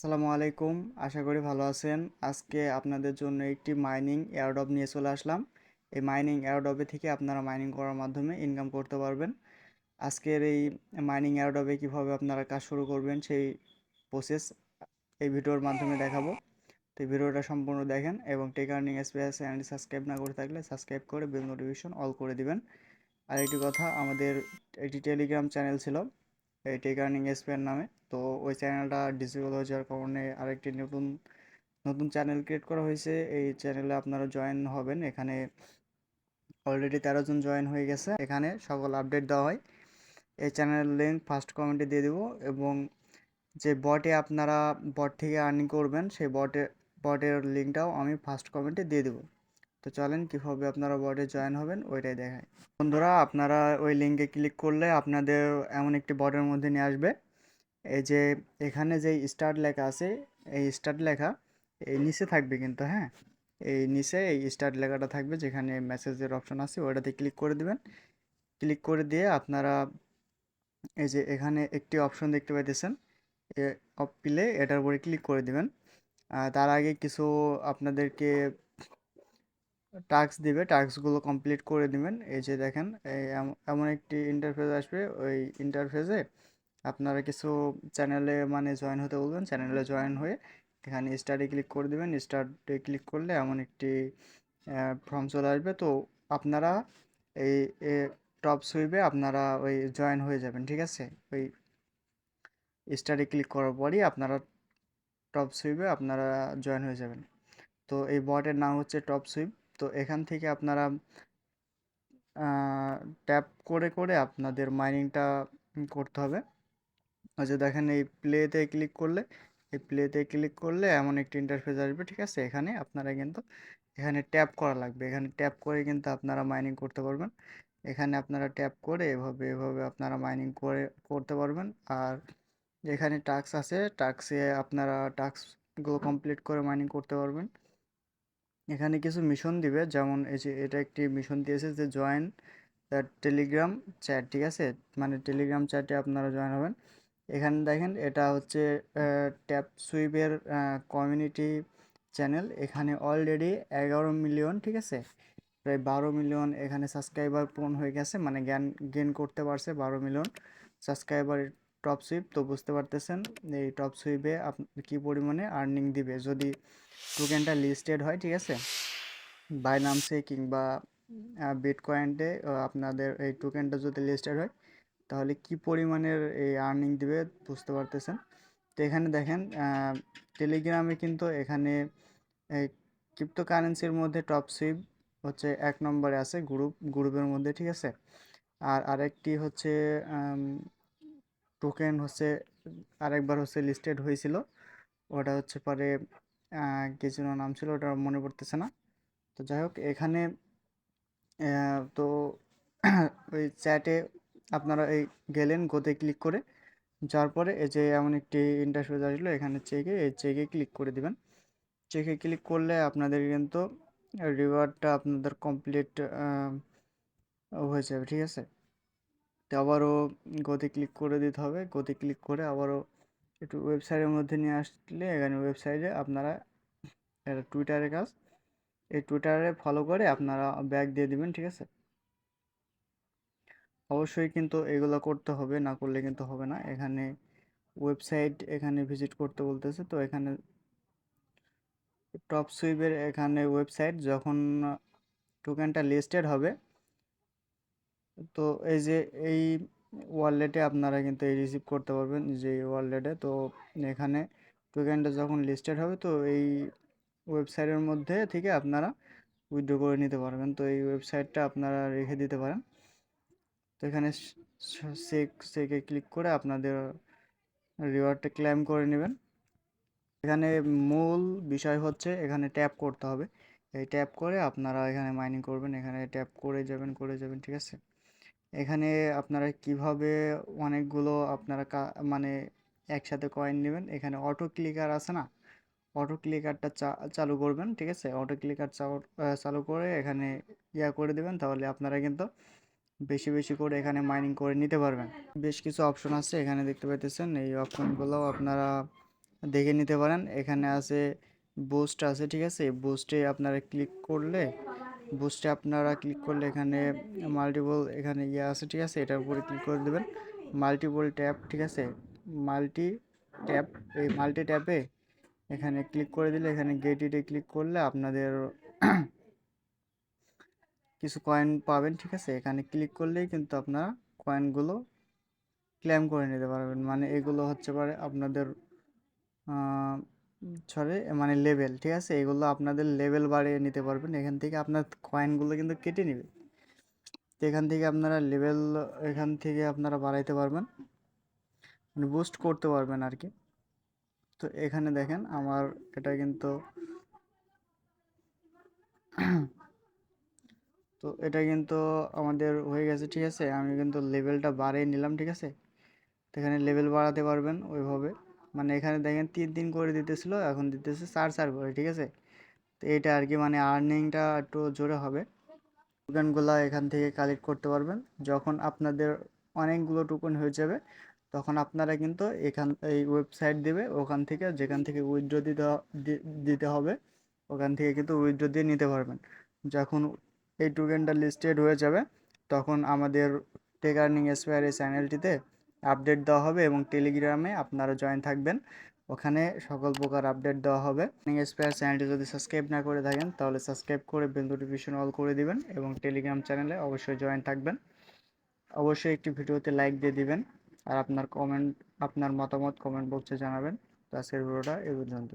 আসসালামু আলাইকুম। আশা করি ভালো আছেন। আজকে আপনাদের জন্য একটি মাইনিং এয়ারড্রপ নিয়ে চলে আসলাম। এই মাইনিং এয়ারড্রপে থেকে আপনারা মাইনিং করার মাধ্যমে ইনকাম করতে পারবেন। আজকের এই মাইনিং এয়ারড্রপে কিভাবে আপনারা কাজ শুরু করবেন সেই প্রসেস এই ভিডিওর মাধ্যমে দেখাবো। তো এই ভিডিওটা সম্পূর্ণ দেখেন এবং টেক আর্নিং স্পেস চ্যানেলটি সাবস্ক্রাইব না করে থাকলে সাবস্ক্রাইব করে বেল নোটিফিকেশন অল করে দিবেন। আর একটি কথা, আমাদের একটি টেলিগ্রাম চ্যানেল ছিল এই টেক আর্নিং স্পেয়ার নামে। তো ওই চ্যানেলটা ডিসেবল হয়ে যাওয়ার কারণে আরেকটি নতুন নতুন চ্যানেল ক্রিয়েট করা হয়েছে। এই চ্যানেলে আপনারা জয়েন হবেন। এখানে অলরেডি 13 জন জয়েন হয়ে গেছে। এখানে সকল আপডেট দেওয়া হয়। এই চ্যানেলের লিঙ্ক ফার্স্ট কমেন্টে দিয়ে দেবো এবং যে বটে আপনারা বট থেকে আর্নিং করবেন সেই বটের লিঙ্কটাও আমি ফার্স্ট কমেন্টে দিয়ে দেবো। তো চলেন কীভাবে আপনারা বটে জয়েন হবেন ওইটাই দেখায়। বন্ধুরা, আপনারা ওই লিঙ্কে ক্লিক করলে আপনাদের এমন একটি বটের মধ্যে নিয়ে আসবে। এই যে এখানে যে স্টার্ট লেখা আছে, এই স্টার্ট লেখা এই নিচে থাকবে কিন্তু, হ্যাঁ, এই নিচে এই স্টার্ট লেখাটা থাকবে যেখানে মেসেজের অপশন আছে, ওটাতে ক্লিক করে দিবেন। ক্লিক করে দিয়ে আপনারা এই যে এখানে একটি অপশন দেখতে পাইতেছেন প্লে, এটার উপরে ক্লিক করে দিবেন। তার আগে কিছু আপনাদেরকে টাস্ক দিবে, টাস্কগুলো কমপ্লিট করে দিবেন। এই যে দেখেন এমন একটি ইন্টারফেস আসবে। ওই ইন্টারফেসে আপনারা কিছু চ্যানেলে মানে জয়েন হতে বলবেন। চ্যানেলে জয়েন হয়ে এখানে স্টার্টে ক্লিক করে দেবেন। স্টার্টে ক্লিক করলে এমন একটি ফর্ম চলে আসবে। তো আপনারা এই টপ সুইপে আপনারা ওই জয়েন হয়ে যাবেন, ঠিক আছে। ওই স্টার্টে ক্লিক করার পরই আপনারা টপ সুইপে আপনারা জয়েন হয়ে যাবেন। তো এই বটের নাম হচ্ছে টপ সুইপ। তো এখান থেকে আপনারা ট্যাপ করে করে আপনাদের মাইনিংটা করতে হবে। ওই যে দেখেন এই প্লেতে ক্লিক করলে এমন একটি ইন্টারফেস আসবে, ঠিক আছে। এখানে আপনারা কিন্তু এখানে ট্যাপ করা লাগবে। এখানে ট্যাপ করে কিন্তু আপনারা মাইনিং করতে পারবেন। এখানে আপনারা ট্যাপ করে এভাবে এভাবে আপনারা মাইনিং করে করতে পারবেন। আর এখানে টাস্ক আছে, টাস্কে আপনারা টাস্কগুলো কমপ্লিট করে মাইনিং করতে পারবেন। এখানে কিছু মিশন দিবে, যেমন এই যে এটা একটি মিশন দিয়েছে যে জয়েন দ্য টেলিগ্রাম চ্যাট, ঠিক আছে। মানে টেলিগ্রাম চ্যাটে আপনারা জয়েন হবেন। এখানে দেখেন এটা হচ্ছে ট্যাপ সুইপের কমিউনিটি চ্যানেল। এখানে অলরেডি 11 মিলিয়ন, ঠিক আছে, প্রায় 12 মিলিয়ন এখানে সাবস্ক্রাইবার পূরণ হয়ে গেছে, মানে গেন করতে পারছে 12 মিলিয়ন সাবস্ক্রাইবার টপ সুইপ। তো বুঝতে পারতেছেন এই টপ সুইপে কী পরিমাণে আর্নিং দিবে যদি টোকেনটা লিস্টেড হয়, ঠিক আছে। বাইনান্সে কিংবা বিটকয়েন্টে আপনাদের এই টোকেনটা যদি লিস্টেড হয় তাহলে কি পরিমাণের এই আর্নিং দিবে বুঝতে পারতেছেন। তো এখানে দেখেন টেলিগ্রামে কিন্তু এখানে এই ক্রিপ্টোকারেন্সির মধ্যে টপ সুইপ হচ্ছে 1 নম্বরে আছে গ্রুপের মধ্যে, ঠিক আছে। আর আরেকটি হচ্ছে টোকেন হচ্ছে আরেকবার হচ্ছে লিস্টেড হয়েছিল, ওটা হচ্ছে পরে কি যেন নাম ছিল, ওটা মনে পড়তেছে না। তো যাই হোক, এখানে তো ওই চ্যাটে আপনারা এই গেলেন, গোতে ক্লিক করে যাওয়ার পরে এই যে এমন একটি ইন্টারফেস আসলো, এখানে চেকে ক্লিক করে দিবেন। চেকে ক্লিক করলে আপনাদের কিন্তু রিওয়ার্ডটা আপনাদের কমপ্লিট হয়ে যাবে, ঠিক আছে। তো আবারও গতি ক্লিক করে দিতে হবে। গতি ক্লিক করে আবারও একটু ওয়েবসাইটের মধ্যে নিয়ে আসলে এখানে ওয়েবসাইটে আপনারা, এটা টুইটারের কাজ, এই টুইটারে ফলো করে আপনারা ব্যাক দিয়ে দিবেন, ঠিক আছে। অবশ্যই কিন্তু এগুলো করতে হবে, না করলে কিন্তু হবে না। এখানে ওয়েবসাইট এখানে ভিজিট করতে বলতেছে। তো এখানে টপ সুইপের এখানে ওয়েবসাইট যখন টোকেনটা লিস্টেড হবে, তো এই যে এই ওয়ালেটে আপনারা কিন্তু এই রিসিভ করতে পারবেন যে ওয়ালেটে। তো এখানে টোকেনটা যখন লিস্টেড হবে তো এই ওয়েবসাইটের মধ্যে থেকে আপনারা উইথড্র করে নিতে পারবেন। তো এই ওয়েবসাইটটা আপনারা রেখে দিতে পারেন। তো এখানে সেকে ক্লিক করে আপনাদের রিওয়ার্ডটা ক্লেম করে নেবেন। এখানে মূল বিষয় হচ্ছে এখানে ট্যাপ করতে হবে। এই ট্যাপ করে আপনারা এখানে মাইনিং করবেন। এখানে ট্যাপ করে যাবেন, ঠিক আছে। এখানে আপনারা কিভাবে অনেকগুলো আপনারা মানে একসাথে কয়েন নেবেন, এখানে অটো ক্লিকার আছে না, অটো ক্লিকারটা চালু করবেন, ঠিক আছে। অটো ক্লিকার চালু করে এখানে করে দেবেন, তাহলে আপনারা কিন্তু বেশি বেশি করে এখানে মাইনিং করে নিতে পারবেন। বেশ কিছু অপশন আছে এখানে দেখতে পাইতেছেন, এই অপশনগুলো আপনারা দেখে নিতে পারেন। এখানে আছে বুস্ট আছে, ঠিক আছে? বুস্টে আপনারা ক্লিক করলে এখানে মাল্টিপল এখানে ইয়ে আছে, ঠিক আছে? এটার উপরে ক্লিক করে দেবেন, মাল্টিপল ট্যাব, ঠিক আছে? মাল্টি ট্যাব, এই মাল্টি ট্যাবে এখানে ক্লিক করে দিলে এখানে গেট ইটে ক্লিক করলে আপনাদের কিছু কয়েন পাবেন, ঠিক আছে? এখানে ক্লিক করলেই কিন্তু আপনারা কয়েনগুলো ক্লেম করে নিতে পারবেন। মানে এগুলো হচ্ছে পারে আপনাদের সরি মানে লেভেল, ঠিক আছে? এগুলো আপনাদের লেভেল বাড়িয়ে নিতে পারবেন। এখান থেকে আপনার কয়েনগুলো কিন্তু কেটে নেবে। তো এখান থেকে আপনারা লেভেল এখান থেকে আপনারা বাড়াইতে পারবেন, মানে বুস্ট করতে পারবেন আর কি। তো এখানে দেখেন আমার এটা কিন্তু তো এটা কিন্তু আমাদের হয়ে গেছে, ঠিক আছে? আমি কিন্তু লেভেলটা বাড়িয়ে নিলাম, ঠিক আছে? তো এখানে লেভেল বাড়াতে পারবেন ওইভাবে। মানে এখানে দেখেন 3 করে দিতেছিল, এখন দিতেছে 4 করে, ঠিক আছে? তো এটা আর কি, মানে আর্নিংটা একটু জোরে হবে। টোকেনগুলো এখান থেকে কালেক্ট করতে পারবেন। যখন আপনাদের অনেকগুলো টোকেন হয়ে যাবে তখন আপনারা কিন্তু এই ওয়েবসাইট দেবে, ওখান থেকে যেখান থেকে উইথড্র দিতে হবে ওখান থেকে কিন্তু উইথড্র দিয়ে নিতে পারবেন। যখন এই টোকেনটা লিস্টেড হয়ে যাবে তখন আমাদের টেক আর্নিং এসপায়ার এই চ্যানেলটিতে আপডেট দেওয়া হবে এবং টেলিগ্রামে আপনারা জয়েন থাকবেন, ওখানে সকল প্রকার আপডেট দেওয়া হবে। এসপিআর চ্যানেলটি যদি সাবস্ক্রাইব না করে থাকেন তাহলে সাবস্ক্রাইব করে বেল নোটিফিকেশন অল করে দিবেন এবং টেলিগ্রাম চ্যানেলে অবশ্যই জয়েন থাকবেন। অবশ্যই একটি ভিডিওতে লাইক দিয়ে দিবেন আর আপনার মতামত কমেন্ট বক্সে জানাবেন। তো আজকের ভিডিওটা এই পর্যন্ত।